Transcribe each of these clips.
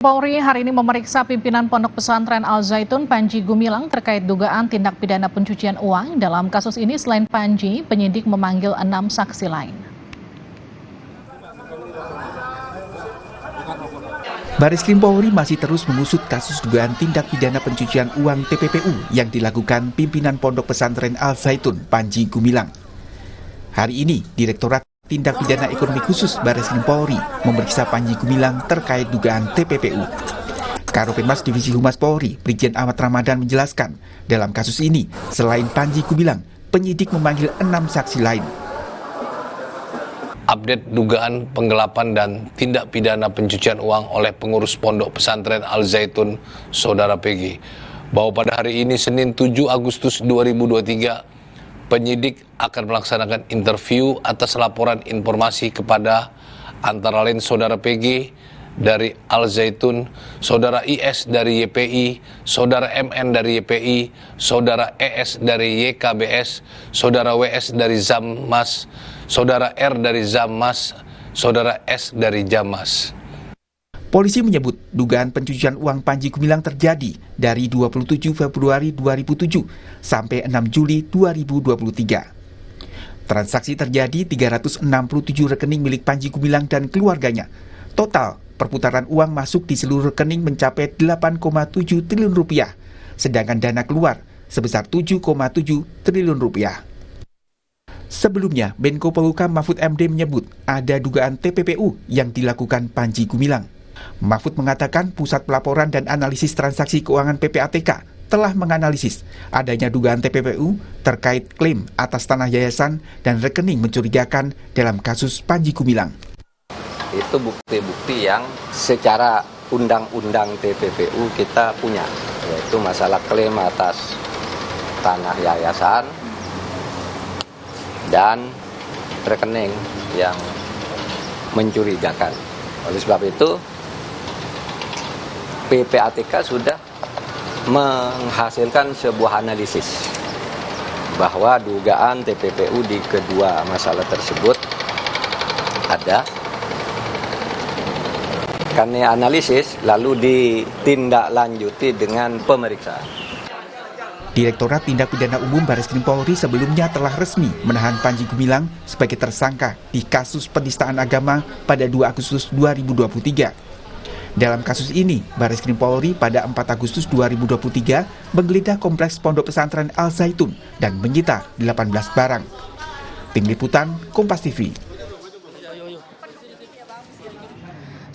Polri hari ini memeriksa pimpinan Pondok Pesantren Al Zaitun Panji Gumilang terkait dugaan tindak pidana pencucian uang. Dalam kasus ini selain Panji, penyidik memanggil 6 saksi lain. Bareskrim Polri masih terus mengusut kasus dugaan tindak pidana pencucian uang TPPU yang dilakukan pimpinan Pondok Pesantren Al Zaitun Panji Gumilang. Hari ini, Direktorat Tindak Pidana Ekonomi Khusus Bareskrim Polri memeriksa Panji Gumilang terkait dugaan TPPU. Karopenmas Divisi Humas Polri, Brigjen Ahmad Ramadan menjelaskan, dalam kasus ini, selain Panji Gumilang, penyidik memanggil 6 saksi lain. Update dugaan penggelapan dan tindak pidana pencucian uang oleh pengurus Pondok Pesantren Al Zaitun, Saudara Pegi, bahwa pada hari ini Senin 7 Agustus 2023, penyidik akan melaksanakan interview atas laporan informasi kepada antara lain Saudara PG dari Al Zaitun, Saudara IS dari YPI, Saudara MN dari YPI, Saudara ES dari YKBS, Saudara WS dari Zammas, Saudara R dari Zammas, Saudara S dari Jamas. Polisi menyebut dugaan pencucian uang Panji Gumilang terjadi dari 27 Februari 2007 sampai 6 Juli 2023. Transaksi terjadi 367 rekening milik Panji Gumilang dan keluarganya. Total perputaran uang masuk di seluruh rekening mencapai 8,7 triliun rupiah, sedangkan dana keluar sebesar 7,7 triliun rupiah. Sebelumnya, Menko Polhukam Mahfud MD menyebut ada dugaan TPPU yang dilakukan Panji Gumilang. Mahfud mengatakan Pusat Pelaporan dan Analisis Transaksi Keuangan PPATK telah menganalisis adanya dugaan TPPU terkait klaim atas tanah yayasan dan rekening mencurigakan dalam kasus Panji Gumilang. Itu bukti-bukti yang secara undang-undang TPPU kita punya, yaitu masalah klaim atas tanah yayasan dan rekening yang mencurigakan. Oleh sebab itu, PPATK sudah menghasilkan sebuah analisis bahwa dugaan TPPU di kedua masalah tersebut ada. Karena analisis lalu ditindaklanjuti dengan pemeriksaan. Direktorat Tindak Pidana Umum Bareskrim Polri sebelumnya telah resmi menahan Panji Gumilang sebagai tersangka di kasus penistaan agama pada 2 Agustus 2023. Dalam kasus ini, Bareskrim Polri pada 4 Agustus 2023 menggeledah kompleks Pondok Pesantren Al Zaitun dan menyita 18 barang. Tim Liputan, Kompas TV.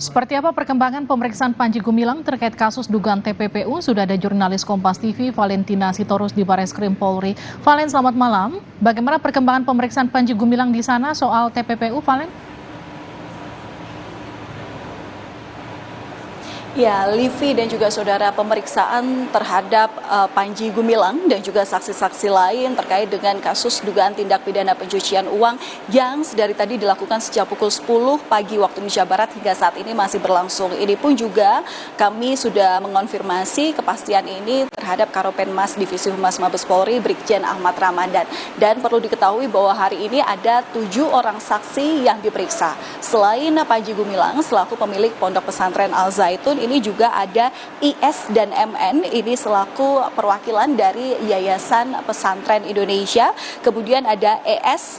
Seperti apa perkembangan pemeriksaan Panji Gumilang terkait kasus dugaan TPPU? Sudah ada jurnalis Kompas TV Valentina Sitorus di Bareskrim Polri. Valen, selamat malam. Bagaimana perkembangan pemeriksaan Panji Gumilang di sana soal TPPU, Valen? Ya, Livi dan juga saudara, pemeriksaan terhadap Panji Gumilang dan juga saksi-saksi lain terkait dengan kasus dugaan tindak pidana pencucian uang yang dari tadi dilakukan sejak pukul 10 pagi waktu Indonesia Barat hingga saat ini masih berlangsung. Ini pun juga kami sudah mengonfirmasi kepastian ini terhadap Karopenmas Divisi Humas Mabes Polri Brigjen Ahmad Ramadan. Dan perlu diketahui bahwa hari ini ada 7 orang saksi yang diperiksa. Selain Panji Gumilang selaku pemilik Pondok Pesantren Al Zaitun, ini juga ada IS dan MN, ini selaku perwakilan dari Yayasan Pesantren Indonesia. Kemudian ada ES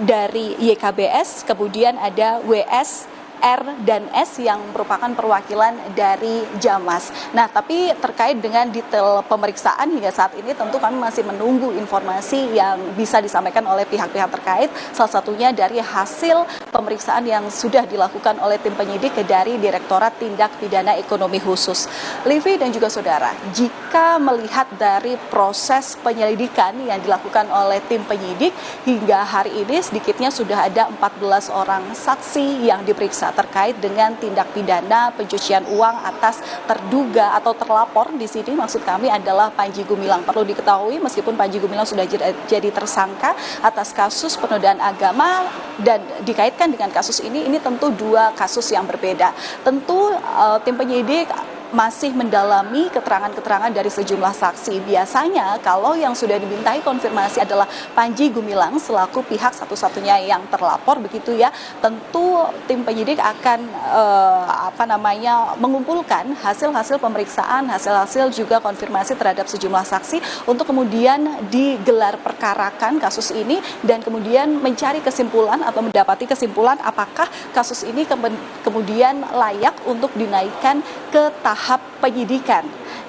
dari YKBS, kemudian ada WS, R dan S yang merupakan perwakilan dari Jamas. Nah, tapi terkait dengan detail pemeriksaan hingga saat ini tentu kami masih menunggu informasi yang bisa disampaikan oleh pihak-pihak terkait, salah satunya dari hasil pemeriksaan yang sudah dilakukan oleh tim penyidik dari Direktorat Tindak Pidana Ekonomi Khusus. Livi dan juga saudara, jika melihat dari proses penyelidikan yang dilakukan oleh tim penyidik hingga hari ini sedikitnya sudah ada 14 orang saksi yang diperiksa terkait dengan tindak pidana pencucian uang atas terduga atau terlapor di sini, maksud kami adalah Panji Gumilang. Perlu diketahui meskipun Panji Gumilang sudah jadi tersangka atas kasus penodaan agama dan dikaitkan dengan kasus ini tentu 2 kasus yang berbeda. Tentu tim penyidik masih mendalami keterangan-keterangan dari sejumlah saksi. Biasanya kalau yang sudah dimintai konfirmasi adalah Panji Gumilang selaku pihak satu-satunya yang terlapor begitu ya, tentu tim penyidik akan mengumpulkan hasil-hasil pemeriksaan, hasil-hasil juga konfirmasi terhadap sejumlah saksi untuk kemudian digelar perkarakan kasus ini dan kemudian mencari kesimpulan atau mendapati kesimpulan apakah kasus ini kemudian layak untuk dinaikkan ke tahap penyidikan.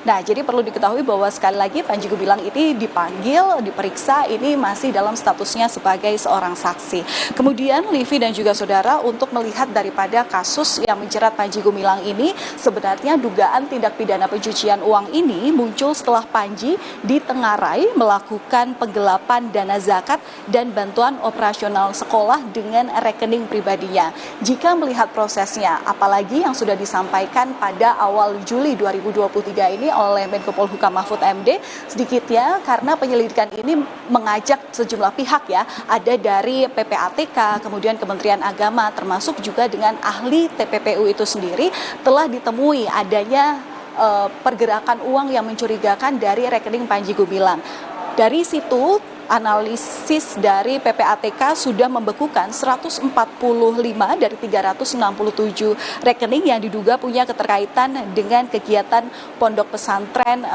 Nah, jadi perlu diketahui bahwa sekali lagi Panji Gumilang ini dipanggil, diperiksa, ini masih dalam statusnya sebagai seorang saksi. Kemudian Livi dan juga saudara untuk melihat daripada kasus yang menjerat Panji Gumilang ini, sebenarnya dugaan tindak pidana pencucian uang ini muncul setelah Panji ditengarai melakukan penggelapan dana zakat dan bantuan operasional sekolah dengan rekening pribadinya. Jika melihat prosesnya, apalagi yang sudah disampaikan pada awal Juli 2023 ini oleh Menko Polhukam Mahfud MD, sedikitnya karena penyelidikan ini mengajak sejumlah pihak ya, ada dari PPATK, kemudian Kementerian Agama, termasuk juga dengan ahli TPPU itu sendiri, telah ditemui adanya pergerakan uang yang mencurigakan dari rekening Panji Gumilang. Dari situ, analisis dari PPATK sudah membekukan 145 dari 367 rekening yang diduga punya keterkaitan dengan kegiatan pondok pesantren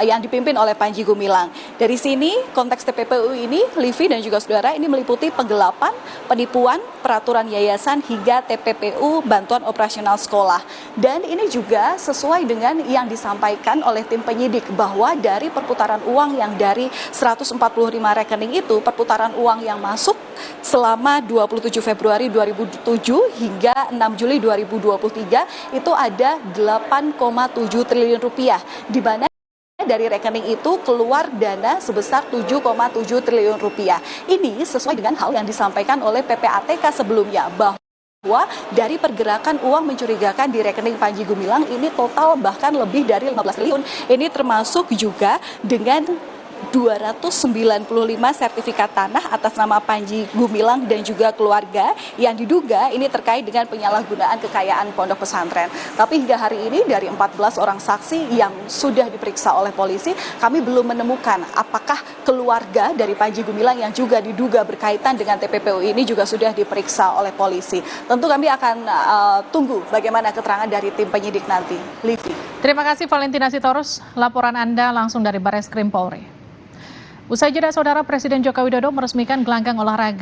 yang dipimpin oleh Panji Gumilang. Dari sini konteks TPPU ini, Livi dan juga saudara, ini meliputi penggelapan, penipuan, peraturan yayasan hingga TPPU bantuan operasional sekolah. Dan ini juga sesuai dengan yang disampaikan oleh tim penyidik bahwa dari perputaran uang yang dari 145 rekening itu, perputaran uang yang masuk selama 27 Februari 2007 hingga 6 Juli 2023 itu ada 8,7 triliun rupiah, di mana dari rekening itu keluar dana sebesar 7,7 triliun rupiah. Ini sesuai dengan hal yang disampaikan oleh PPATK sebelumnya, bahwa dari pergerakan uang mencurigakan di rekening Panji Gumilang ini total bahkan lebih dari 15 triliun. Ini termasuk juga dengan 295 sertifikat tanah atas nama Panji Gumilang dan juga keluarga yang diduga ini terkait dengan penyalahgunaan kekayaan pondok pesantren. Tapi hingga hari ini dari 14 orang saksi yang sudah diperiksa oleh polisi, kami belum menemukan apakah keluarga dari Panji Gumilang yang juga diduga berkaitan dengan TPPU ini juga sudah diperiksa oleh polisi. Tentu kami akan tunggu bagaimana keterangan dari tim penyidik nanti. Livi. Terima kasih Valentina Sitorus, laporan Anda langsung dari Bareskrim Polri. Usai jeda, Saudara, Presiden Joko Widodo meresmikan gelanggang olahraga